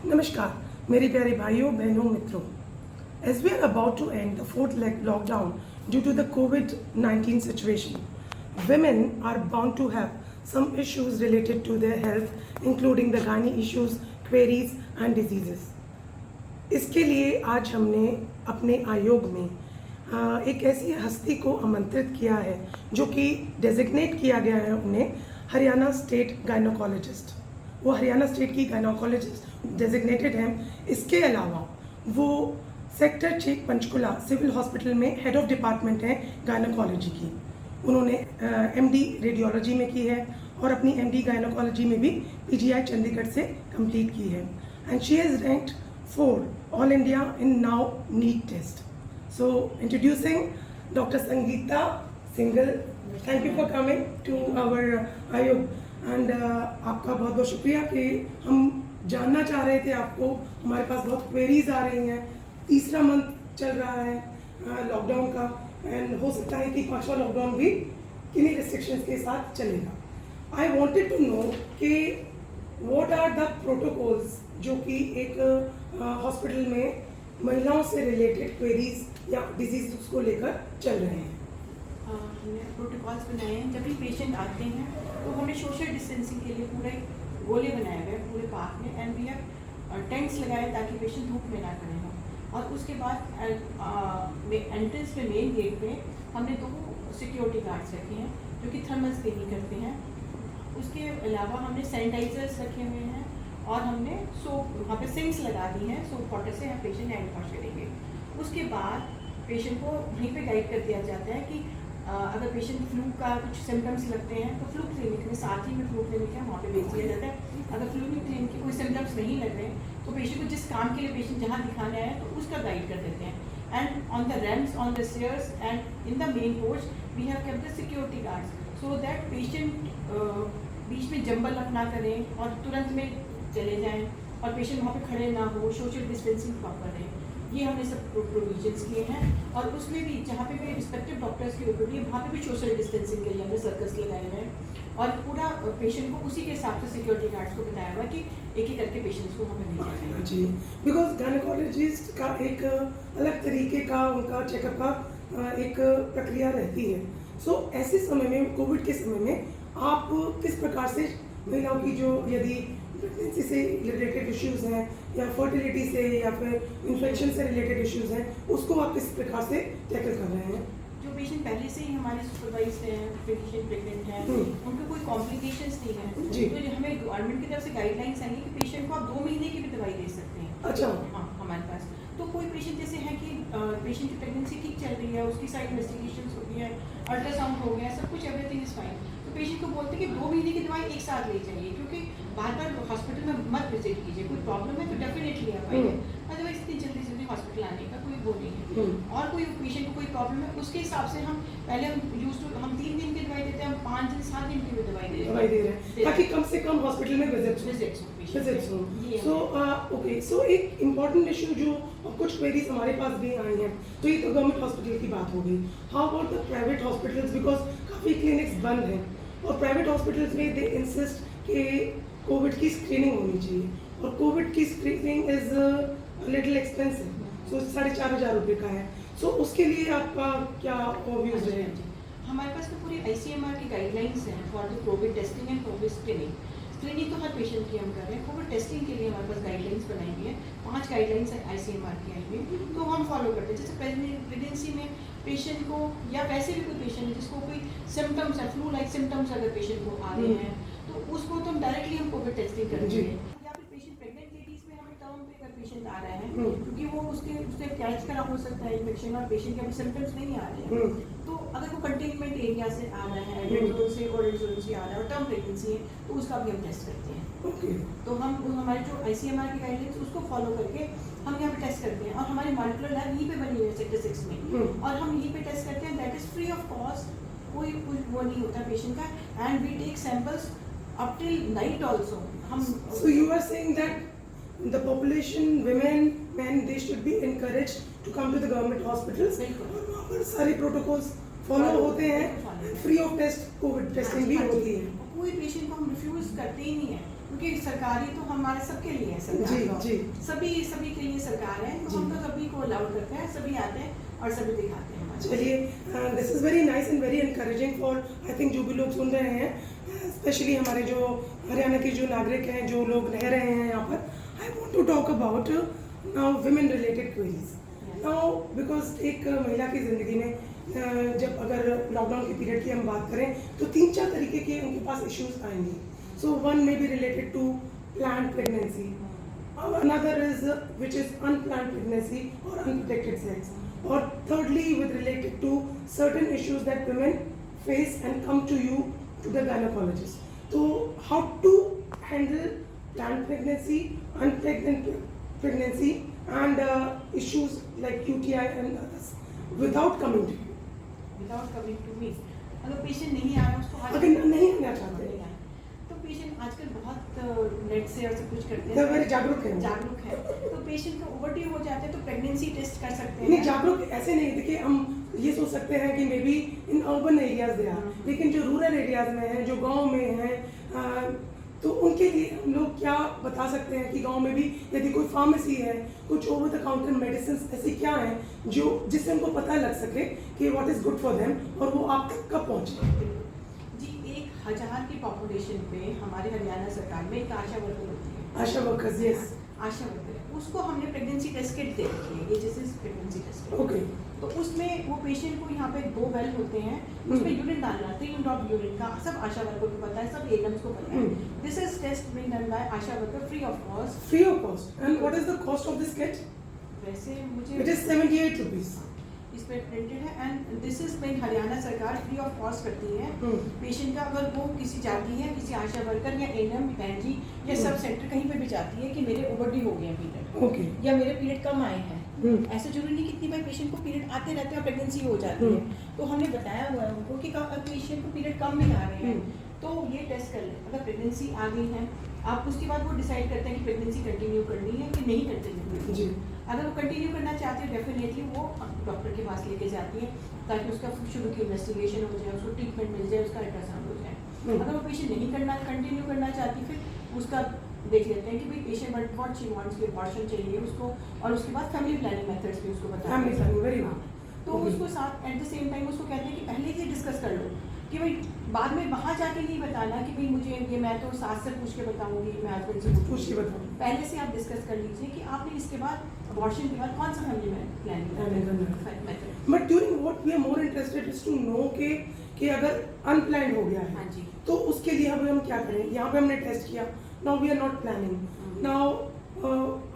नमस्कार मेरे प्यारे भाइयों बहनों मित्रों. As we are about to end the fourth lockdown due to the COVID-19 situation, women are bound to have some issues related to their health, including the gynae issues, queries and diseases. इसके लिए आज हमने अपने आयोग में एक ऐसी हस्ती को आमंत्रित किया है जो कि डेजिग्नेट किया गया है उन्हें हरियाणा स्टेट गायनोकोलॉजिस्ट. वो हरियाणा स्टेट की गायनोकोलॉजिस्ट डेजिग्नेटेड हैं. इसके अलावा वो सेक्टर 6 पंचकुला सिविल हॉस्पिटल में हेड ऑफ डिपार्टमेंट हैं गायनोकोलॉजी की. उन्होंने एमडी रेडियोलॉजी में की है और अपनी एमडी गायनोकोलॉजी में भी पीजीआई चंडीगढ़ से कंप्लीट की है. And she has ranked 4 all India in now NEET test. So introducing doctor Sangeeta Singal. Thank you for coming to our आयोग. एंड आपका बहुत बहुत शुक्रिया कि हम जानना चाह रहे थे आपको. हमारे पास बहुत क्वेरीज आ रही हैं. तीसरा मंथ चल रहा है लॉकडाउन का एंड हो सकता है कि 5वां लॉकडाउन भी किन्हीं रिस्ट्रिक्शंस के साथ चलेगा. आई वांटेड टू नो कि व्हाट आर द प्रोटोकॉल्स जो कि एक हॉस्पिटल में महिलाओं से रिलेटेड क्वेरीज या डिजीज को लेकर चल रहे हैं. हमने प्रोटोकॉल्स बनाए हैं. जब भी पेशेंट आते हैं तो हमने सोशल डिस्टेंसिंग के लिए पूरे गोले बनाए हुए हैं पूरे पार्क में. एंड वी हैव टेंट्स लगाए ताकि पेशेंट धूप में ना खड़े हों. और उसके बाद एंट्रेंस पे मेन गेट पे हमने 2 सिक्योरिटी गार्ड्स रखे हैं जो कि थर्मल स्क्रीनिंग करते हैं. उसके अलावा हमने सैनिटाइजर्स रखे हुए हैं और हमने सोप वहाँ पे सिंक्स लगा दी हैं. सोप वाटर से हम पेशेंट हैंड वॉश करेंगे. उसके बाद पेशेंट को वहीं पे गाइड कर दिया जाता है कि अगर पेशेंट फ्लू का कुछ सिम्टम्स लगते हैं तो फ्लू क्लिनिक में साथ ही में फ्लू क्लिनिक है वहाँ पे भेज दिया जाता है. अगर फ्लू क्लिनिक के कोई सिम्टम्स नहीं लग रहे तो पेशेंट को जिस काम के लिए पेशेंट जहाँ दिखाने आया तो उसका गाइड कर देते हैं. And on the rams on the stairs and in the main porch we have kept the security guards so that patient बीच में जंबल अप ना करें और तुरंत में चले जाएँ और पेशेंट वहाँ पे खड़े ना हो. सोशल डिस्टेंसिंग प्रॉपर है. ये हमने सब प्रोविजंस किए हैं. और उसमें भी जहाँ पे भी रिस्पेक्टिव डॉक्टर्स की ओपीडी है वहाँ पे भी सोशल डिस्टेंसिंग के लिए हमने सर्कल्स लगाए हुए हैं. और पूरा पेशेंट को उसी के हिसाब से सिक्योरिटी गार्ड्स को बताया हुआ कि एक एक करके पेशेंट्स को हमें भेजा जाए. जी, बिकॉज गायनोकोलॉजिस्ट का एक अलग तरीके का उनका चेकअप का एक प्रक्रिया रहती है. सो ऐसे समय में कोविड के समय में आप किस प्रकार से महिलाओं की जो यदि प्रेगनेंसी से रिलेटेड इश्यूज हैं या फर्टिलिटी से या फिर इन्फेक्शन से रिलेटेड इश्यूज हैं उसको आप किस प्रकार से टैकल कर रहे हैं? जो पेशेंट पहले से ही हमारे सुपरवाइज हैं, पेशेंट प्रेग्नेंट हैं, उनको कोई कॉम्प्लिकेशंस नहीं है तो हमें गवर्नमेंट की तरफ से गाइडलाइंस आई है कि पेशेंट को आप 2 महीने की भी दवाई दे सकते हैं. अच्छा. हाँ, हमारे पास तो कोई पेशेंट जैसे है कि पेशेंट की प्रेगनेंसी ठीक चल रही है, उसकी सारी इन्वेस्टिगेशंस हो गई है, अल्ट्रासाउंड हो गया, सब कुछ एवरीथिंग इज फाइन. तो पेशेंट को बोलते हैं कि 2 महीने की दवाई एक साथ ले जाइए क्योंकि बार बार हॉस्पिटल में मत विजिट कीजिए. कोई प्रॉब्लम है तो डेफिनेटली आप आइए, अदरवाइज इतनी जल्दी हॉस्पिटल आने का कोई वो नहीं है. और कोई पेशेंट को कोई प्रॉब्लम है उसके हिसाब से हम पहले हम 3 दिन की दवाई देते हैं, हम 5 दिन 7 दिन की भी दवाई दे रहे हैं ताकि कम से कम हॉस्पिटल में विजिट्स हो. सो ओके, सो एक इम्पॉर्टेंट इशू जो कुछ क्वेरीज हमारे पास भी आई हैं तो ये तो गवर्नमेंट हॉस्पिटल की बात हो गई. How about the private hospitals, because काफ़ी क्लिनिक्स बंद हैं और प्राइवेट हॉस्पिटल्स में दे इंसिस्ट कि कोविड की स्क्रीनिंग होनी चाहिए और कोविड की स्क्रीनिंग इज लिटिल एक्सपेंसिव. सो 4,500 रुपये का है. सो उसके लिए आपका क्या व्यूज है? हमारे पास तो पूरी ICMR की गाइडलाइंस हैं for the Covid testing and Covid screening. Screening तो हर पेशेंट की हम कर रहे हैं. कोविड टेस्टिंग के लिए हमारे पास गाइडलाइंस बनाई हुई है. 5 गाइडलाइंस ICMR की आई हुई है तो हम फॉलो करते हैं. जैसे प्रेगनेंसी में पेशेंट को या वैसे भी कोई पेशेंट है जिसको कोई सिम्टम्स है, फ्लू लाइक सिम्टम्स अगर पेशेंट को आ रहे हैं तो उसको तो हम डायरेक्टली हम कोविड टेस्टिंग करते हैं. या फिर पेशेंट प्रेग्नेंट लेडीज में हमें टर्म पे अगर पेशेंट आ रहे हैं क्योंकि वो उससे कैच करा हो सकता है इन्फेक्शन और पेशेंट के अभी सिम्टम्स नहीं आ रहे हैं तो अगर वो कंटेनमेंट एरिया से आ रहा है, रेड जोन से और आ रहा है और टर्म प्रेगनेंसी है तो उसका भी हम टेस्ट करते हैं. तो हम हमारे जो ICMR की गाइडलाइंस उसको फॉलो करके हम यहाँ पे टेस्ट करते हैं. और हमारी मॉलिक्यूलर लैब यहीं पे बनी हुई है सेक्टर 6 में और हम यहीं पे टेस्ट करते हैं. That is free of cost. कोई वो नहीं होता पेशेंट का. And we take samples up till night also. So you are saying that the population, women, men, they should be encouraged to come to the government hospitals. और वहाँ पर सारे protocols follow होते हैं. Free of test, COVID testing भी होती है. कोई पेशेंट को हम रिफ्यूज करते ही नहीं है. क्योंकि सरकारी तो हमारे सबके लिए है, सरकार जी, तो जी। सभी के लिए सरकार है, तो जी। हम तो सभी को अलाउड करते हैं, सभी आते हैं और सभी दिखाते हैं हमारे। चलिए, this is very nice and very encouraging for, I think जो भी लोग सुन रहे हैं, स्पेशली हमारे जो हरियाणा के जो नागरिक हैं, जो लोग रह रहे हैं यहाँ पर, I want to talk about now women related queries now, because एक महिला की ज़िंदगी में जब अगर लॉकडाउन के पीरियड की हम बात करें तो 3-4 तरीके के उनके पास इश्यूज आएंगे. So one may be related to planned pregnancy, another is which is unplanned pregnancy or unprotected sex, or thirdly with related to certain issues that women face and come to you to the gynecologist. So how to handle planned pregnancy, unplanned pregnancy and issues like UTI and others without coming to you. Without coming to me, अगर patient नहीं आया उसको अगर नहीं आना चाहते नहीं आया, तो पेशेंट आजकल बहुत नेट से और सब कुछ करते तो हैं, वेरी जागरूक है. जागरूक है, तो पेशेंट का ओवरड्यू हो जाते हैं तो प्रेगनेंसी टेस्ट कर सकते नहीं, हैं। जागरूक ऐसे नहीं. देखिए, हम ये सोच सकते हैं कि maybe in urban areas they are, लेकिन जो रूरल एरियाज में है, जो गांव में है, तो उनके लिए हम लोग क्या बता सकते हैं कि गांव में भी यदि कोई फार्मेसी है, कुछ ओवर द काउंटर मेडिसिन ऐसे क्या हैं जो जिससे उनको पता लग सके कि what is good for them और वो आप तक कब पहुंचे. जी, 1000 की पॉपुलेशन पे हमारे हरियाणा सरकार में एक आशा वर्कर होती है, आशा वर्कर्स, यस, आशा वर्कर है, उसको हमने प्रेगनेंसी टेस्ट किट दे रखी है, ये जैसे प्रेगनेंसी टेस्ट किट। ओके. तो उसमें वो पेशेंट को यहाँ पे 2 बेल होते हैं, उसमें यूरिन डालना, 3 ड्रॉप यूरिन का, सब आशा वर्कर को पता है, सब एएनएम्स को पता है. This is test being done by ASHA worker free of cost. Free of cost. And what is the cost of this kit? वैसे मुझे इट इज 78 रुपीस. इस पे प्रिंटेड है, and this is being Haryana सरकार फ्री ऑफ कॉस्ट करती है patient का. अगर वो किसी जाती है, किसी आशा वर्कर या एएनएम बहन जी या सब सेंटर कहीं पे भी जाती है कि मेरे ओवरड्यू हो गए हैं पीरियड, ओके, या मेरे पीरियड कम आए हैं, ऐसा जरूरी नहीं कितनी बार पेशेंट को पीरियड आते रहते हैं और प्रेगनेंसी हो जाती है, तो हमने बताया हुआ है उनको कि पेशेंट को पीरियड कम भी आ रहे हैं तो ये टेस्ट कर लें. अगर प्रेगनेंसी आ गई है, आप उसके बाद वो डिसाइड करते हैं कि प्रेगनेंसी कंटिन्यू करनी है कि नहीं कंटिन्यू करनी जी. है. अगर वो कंटिन्यू करना चाहते हैं, डेफिनेटली वो डॉक्टर के पास लेके जाती है ताकि उसका शुरू की इन्वेस्टिगेशन हो जाए, उसको ट्रीटमेंट मिल जाए, उसका अल्ट्रासाउंड हो जाए. अगर वो पेशेंट नहीं कंटिन्यू करना चाहती, फिर उसका देख लेते हैं कि भाई पेशेंट व्हाट शी वांट्स, की अबॉर्शन चाहिए उसको, और उसके बाद फैमिली प्लानिंग मेथड्स भी उसको बताते फैमिली हैं. प्लानिंग, वेरी हाँ. गुड. तो उसको साथ एट द सेम टाइम उसको कहते हैं कि पहले ये डिस्कस कर लो कि भाई बाद में वहाँ जाके नहीं बताना कि भाई मुझे ये, मैं तो सास से पूछ के बताऊंगी, मैं हस्बैंड से पूछ के बताऊं. पहले से आप डिस्कस कर लीजिए कि आपने इसके बाद अबॉर्शन के बाद कौन सा family planning method. But during what we are more interested is to know कि अगर अनप्लान्ड हो गया है, हाँ जी. तो उसके लिए हम क्या करें. यहाँ पे हमने टेस्ट किया, now we are not planning. Now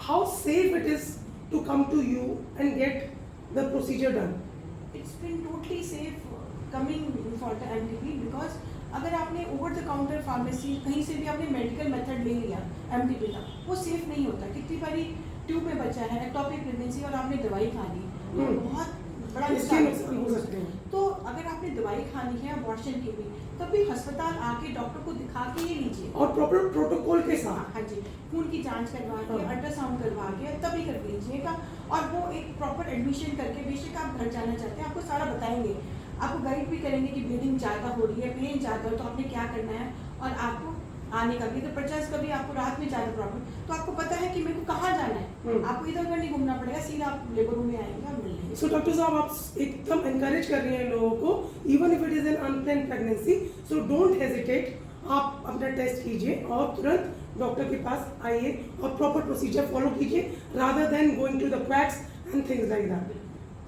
how safe it is to come to you and get the procedure done. It's been totally safe coming for the MTP, because अगर आपने ओवर द काउंटर फार्मेसी कहीं से भी आपने medical method ले लिया MTP का, वो सेफ नहीं होता. कितनी बारी ट्यूब में बच्चा है, एक्टोपिक प्रेगनेंसी, और आपने दवाई खा ली, वो बहुत बड़ा इसके नुकसान नुकसान हो सकते हैं. तो अगर आपने दवाई खानी है अबॉर्शन की भी, तभी अस्पताल आके डॉक्टर को दिखा के ये लीजिए, और प्रॉपर प्रोटोकॉल के साथ. हाँ जी, खून की जांच करवा के, हाँ. अल्ट्रासाउंड करवा के तभी कर लीजिएगा. और वो एक प्रॉपर एडमिशन करके, बेशक आप घर जाना चाहते हैं, आपको सारा बताएंगे, आपको गाइड भी करेंगे कि ब्लीडिंग ज़्यादा हो रही है, पेन ज़्यादा हो तो आपने क्या करना है, और आपको आने का भी, तो परचेस कभी आपको रात में ज़्यादा प्रॉब्लम, तो आपको पता है कि मेरे को कहाँ जाना है, आपको इधर उधर नहीं घूमना पड़ेगा, सीधा आप लेबर रूम में आएंगे और मिल लेंगे. सो डॉक्टर साहब, आप एकदम एनकरेज कर रही हैं लोगों को, even if it is an unplanned pregnancy, so don't hesitate. आप अपना टेस्ट कीजिए और तुरंत डॉक्टर के पास आइए और प्रॉपर प्रोसीजर फॉलो कीजिए, rather than going to the quacks and things like that.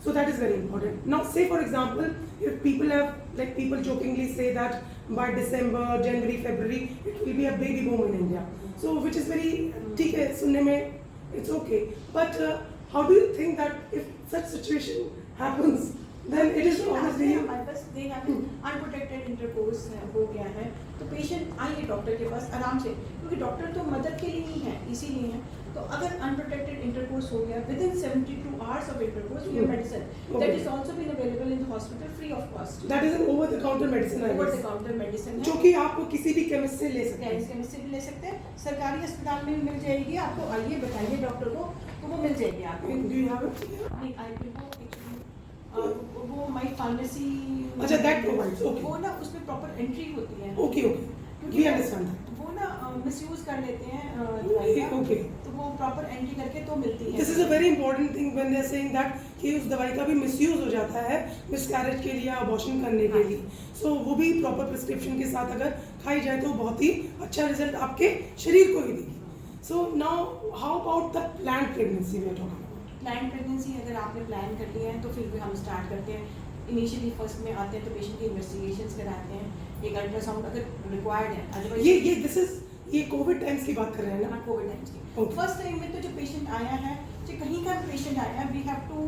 So that is very important. Now, say for example, if people have, like people jokingly say that by December, January, February, it will be a baby boom in India. So which is very, ठीक है, सुनने में it's okay. But how do you think that if such situation happens, then it is honestly. हमारे पास दे unprotected intercourse हो गया है, तो patient आइए डॉक्टर के पास आराम से, क्योंकि डॉक्टर तो मदद के लिए ही है, इसीलिए है. तो अगर अनप्रोटेक्टेड इंटरकोर्स हो गया, with in 72 hours of intercourse, we have medicine that is also been available in the hospital free of cost. That is an over the counter medicine. Over the counter medicine है, जो कि आपको किसी भी chemist से ले सकते हैं. केमिस्ट से भी ले सकते हैं, सरकारी अस्पताल में भी मिल जाएगी. आपको आइए बताइए डॉक्टर को, तो वो मिल जाएगी आपको. Do you have it? नहीं, आई विल गो एक्चुअली, वो माई फार्मेसी. अच्छा, that provides. Okay. वो ना उसमें प्रॉपर एंट्री होती है. Okay. We understand that. वो वो ना मिसयूज कर लेते हैं दवाई का, Okay. तो वो प्रॉपर एंट्री करके तो मिलती है। This is a very important thing when they are saying that कि उस दवाई का भी मिसयूज हो जाता है मिसकैरेज के लिए या अबॉर्शन करने के लिए। सो वो भी प्रॉपर प्रिस्क्रिप्शन के साथ अगर खाई जाए तो बहुत ही अच्छा रिजल्ट आपके शरीर को ही देगी। So now how about the planned pregnancy we are talking about. Plan pregnancy अगर आपने प्लान कर लिया है तो फिर भी हम स्टार्ट करते हैं। इनिशियली फर्स्ट में आते हैं तो पेशेंट की इन्वेस्टिगेशंस कराते हैं, एक अल्ट्रासाउंड अगर रिक्वायर्ड है, अदरवाइज ये दिस इज ये कोविड टाइम्स की बात कर रहे हैं ना। कोविड टाइम्स की Okay. फर्स्ट टाइम में तो जो पेशेंट आया है, जो कहीं का पेशेंट आया है, वी हैव टू,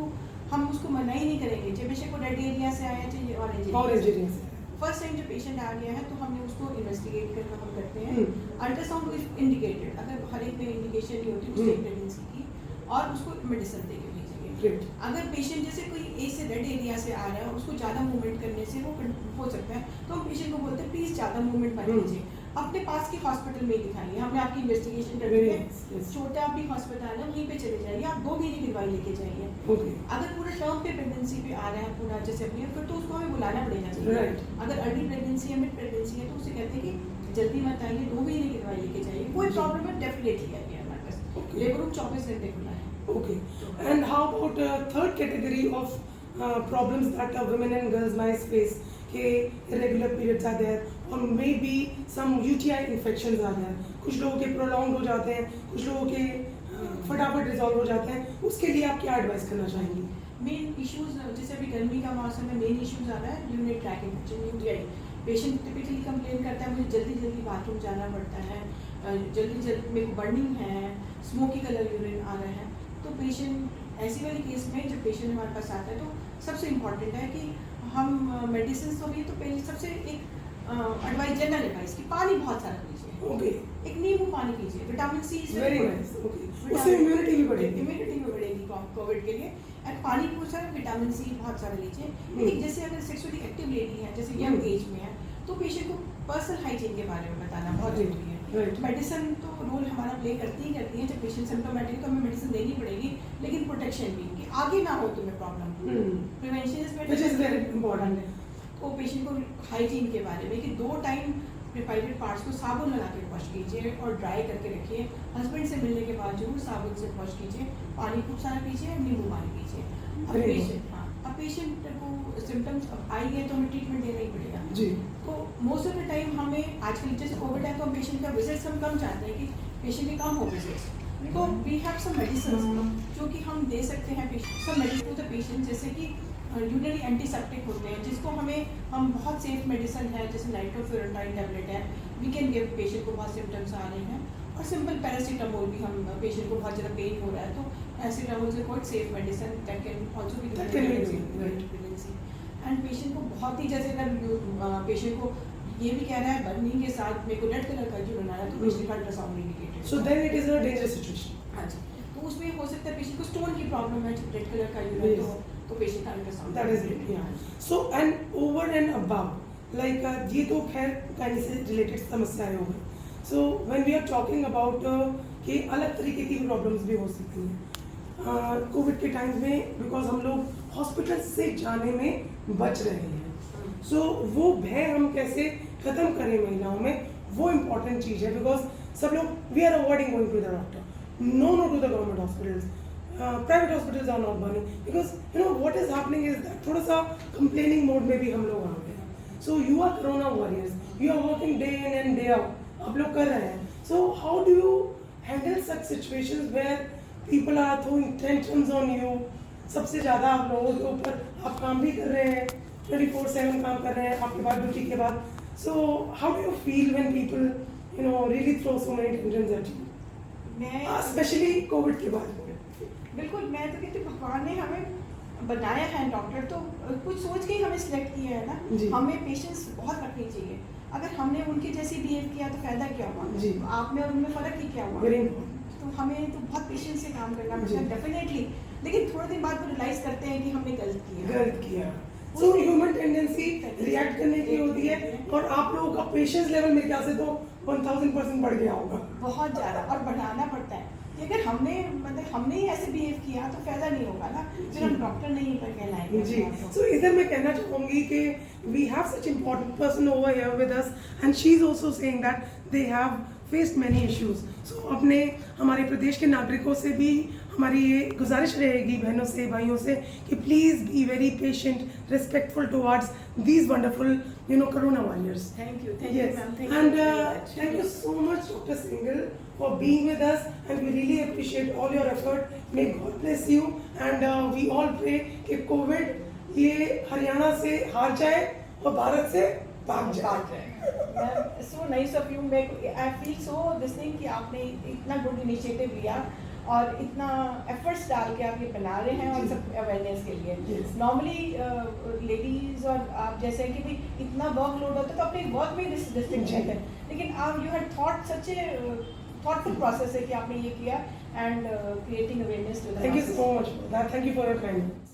हम उसको मना ही नहीं करेंगे, चाहे बेशक वो रेड एरिया से आया चाहे ऑरेंज ऑरेंज एरिया एरिया से। से। फर्स्ट टाइम जो पेशेंट आ गया है तो हमने उसको इन्वेस्टिगेट करना हम करते हैं। हम्म। अल्ट्रासाउंड इफ इंडिकेटेड, अगर हर एक में इंडिकेशन नहीं होती उससे प्रेगनेंसी की, और उसको मेडिसिन दे के भेजेंगे। Great. अगर पेशेंट जैसे कोई ए से रेड एरिया से आ रहा है और उसको ज़्यादा मूवमेंट करने से वो हो सकता है, तो हम पेशेंट को बोलते हैं प्लीज़ ज़्यादा मूवमेंट मत कीजिए, अपने पास के हॉस्पिटल में ही दिखाइए, हमने आपकी इन्वेस्टिगेशन कर दी है, Yes. छोटा भी हॉस्पिटल है वहीं पे चले जाइए, आप 2 महीने की दवाई लेके जाइए। Okay. अगर पूरा टर्म पे प्रेगनेंसी पे आ रहा है पूरा जैसे अपनी, फिर तो उसको हमें बुलाना पड़ेगा चाहिए। Right. अगर अर्ली प्रेगनेंसी है, मिड प्रेगनेंसी है, तो उसे कहते हैं कि जल्दी मत आइए, 2 महीने की दवाई लेके जाइए, कोई प्रॉब्लम है डेफिनेटली आइए हमारे पास। Okay. लेबर रूम 24 घंटे खुला है। Okay. And how about third category of problems that women and girls might face? कि irregular periods are there or maybe some UTI infections are there. कुछ लोगों के prolonged हो जाते हैं, कुछ लोगों के फटाफट रिजॉल्व हो जाते हैं, उसके लिए आप क्या एडवाइस करना चाहेंगी? मेन इश्यूज जैसे अभी गर्मी का मौसम में मेन इश्यूज आ रहा है urinary track infection, UTI. Patient typically complain करता है मुझे जल्दी जल्दी बाथरूम जाना पड़ता है, जल्दी मेरे को बर्निंग है, स्मोकी कलर यूरिन आ रहा है। तो पेशेंट ऐसी वाली केस में जब पेशेंट हमारे पास आता है तो सबसे इम्पॉर्टेंट है कि हम मेडिसिन तो भी तो पहले सबसे एक एडवाइस, जनरल एडवाइस कि पानी बहुत सारा पीजिए। Okay. एक नींबू पानी पीजिए, vitamin C Very nice. Okay. उससे immunity भी बढ़ेगी. इम्यूनिटी भी बढ़ेगी कोविड के लिए। और पानी बहुत सारा, विटामिन सी बहुत सारा लीजिए। एक जैसे अगर सेक्सुअली एक्टिव लेडी है, जैसे यंग एज में है, तो पेशेंट को पर्सनल हाइजीन के बारे में बताना बहुत जरूरी है। Right. मेडिसिन तो रोल हमारा प्ले करती ही करती है, जब पेशेंट सिम्टोमेटिक है तो हमें मेडिसिन देनी पड़ेगी, लेकिन प्रोटेक्शन भी कि आगे ना हो तुम्हें problem. Prevention is better, Which is very important. तो पेशेंट को हाइजीन के बारे में कि 2 टाइम प्रिपाइटेड पार्ट्स को साबुन लगा के वॉश कीजिए और ड्राई करके रखिए। हस्बैंड से मिलने के बाद जरूर साबुन से वॉश कीजिए, पानी खूब सारा पीजिए और नींबू पानी पीजिए। अब पेशेंट को सिम्टम्स आई है तो हमें ट्रीटमेंट देना ही पड़ेगा जी। तो मोस्ट ऑफ द टाइम हमें आजकल जैसे कोविड है तो हम पेशेंट का विजिट्स हम कम चाहते हैं कि पेशेंट के कम हो विजिट्स, तो वी हैव सम मेडिसिन जो कि हम दे सकते हैं some medicine to the patient, जैसे कि यूजली एंटीसेप्टिक होते हैं जिसको हम बहुत सेफ मेडिसिन है जैसे नाइट्रोफ्यूरेटाइन टैबलेट है, वी कैन गिव पेशेंट को बहुत सिम्टम्स आ रहे हैं, और सिंपल पैरासीटामोल भी हम पेशेंट को बहुत ज़्यादा पेन हो रहा है तो पैरासीटामोल से quite safe medicine that can also be pregnancy. And patient को बहुत ही जैसे अगर पेशेंट को ये भी कह रहा है बर्निंग के साथ मेरे को रेड कलर का यूरिन आ रहा है तो पेशेंट का ultrasound indicated, so then it is a dangerous situation. हाँ जी, तो उसमें हो सकता है पेशेंट को स्टोन की प्रॉब्लम है, रेड कलर का यूरिन तो पेशेंट का अल्ट्रासाउंड दैट इज इट। या so and over and above like ये तो खैर गाइनी से रिलेटेड समस्याएं हो गई। So when we are talking about कि अलग तरीके की प्रॉब्लम्स भी हो सकती हैं कोविड के टाइम में, बिकॉज हम लोग हॉस्पिटल से जाने में बच रहे हैं। सो वो भय हम कैसे खत्म करें महिलाओं में, वो इम्पॉर्टेंट चीज़ है, बिकॉज सब लोग we are avoiding going to the doctor, no to the government hospitals, private hospitals are not burning because you know what is happening is that थोड़ा सा complaining mode में भी हम लोग आ गए हैं। So you are corona warriors, you are working day in and day out, आप लोग कर रहे हैं। So how do you handle such situations where people are throwing tantrums on you? सबसे ज़्यादा आप लोगों के ऊपर आप काम भी कर रहे हैं, 24/7 काम कर रहे हैं आपके बाद ड्यूटी के बाद। So how do you feel when people you know really throw so many tantrums at you? Specially Covid के बाद? बिल्कुल, मैं तो कहती हूँ भगवान ने हमें बनाया है डॉक्टर, तो कुछ सोच के ही हमें सिलेक्ट किया है ना, हमें पेशेंस बहुत रखनी चाहिए। अगर हमने उनके जैसे बिहेव किया तो फायदा क्या हुआ, आप में और उनमें फर्क ही क्या हुआ। तो हमें तो बहुत पेशेंस से काम करना पड़ता है डेफिनेटली, लेकिन थोड़े दिन बाद वो रियलाइज करते हैं कि हमने गलत किया। सो ह्यूमन टेंडेंसी रिएक्ट करने की होती है, और आप लोगों का पेशेंस लेवल मेरे ख्याल से तो 1000% बढ़ गया होगा, बहुत ज़्यादा, और बढ़ाना पड़ता है। कि अगर हमने ही ऐसे बिहेव किया तो फायदा नहीं होगा ना, फिर हम डॉक्टर नहीं पर कहलाएंगे जी, अपने आप को। सो इधर मैं कहना चाहूँगी कि we have such important person over here with us and she is also saying that they have faced many issues. So अपने हमारे प्रदेश के नागरिकों से भी हमारी ये गुजारिश रहेगी, बहनों से भाइयों से, कि please be very patient, respectful towards these wonderful corona warriors. Thank you Yes, ma'am, thank and you thank you so much, Dr. Singhal, for being with us, and we really appreciate all your effort. May God bless you, and we all pray कि Covid ये हरियाणा से हार जाए और भारत से भाग जाए। So nice of you. I feel so this thing कि आपने इतना गुड इनिशिएटिव लिया और इतना एफर्ट्स डाल के आप ये बना रहे हैं और सब अवेयरनेस के लिए। Yes. नॉर्मली लेडीज और आप जैसे कि भी इतना वर्कलोड होता है तो अपने वर्क में डिस्ट्रिक्ट जी। रहते हैं, लेकिन आप you had thought such a thoughtful process है कि आपने ये किया and creating awareness to the Thank you so much for that. Thank you for your kindness.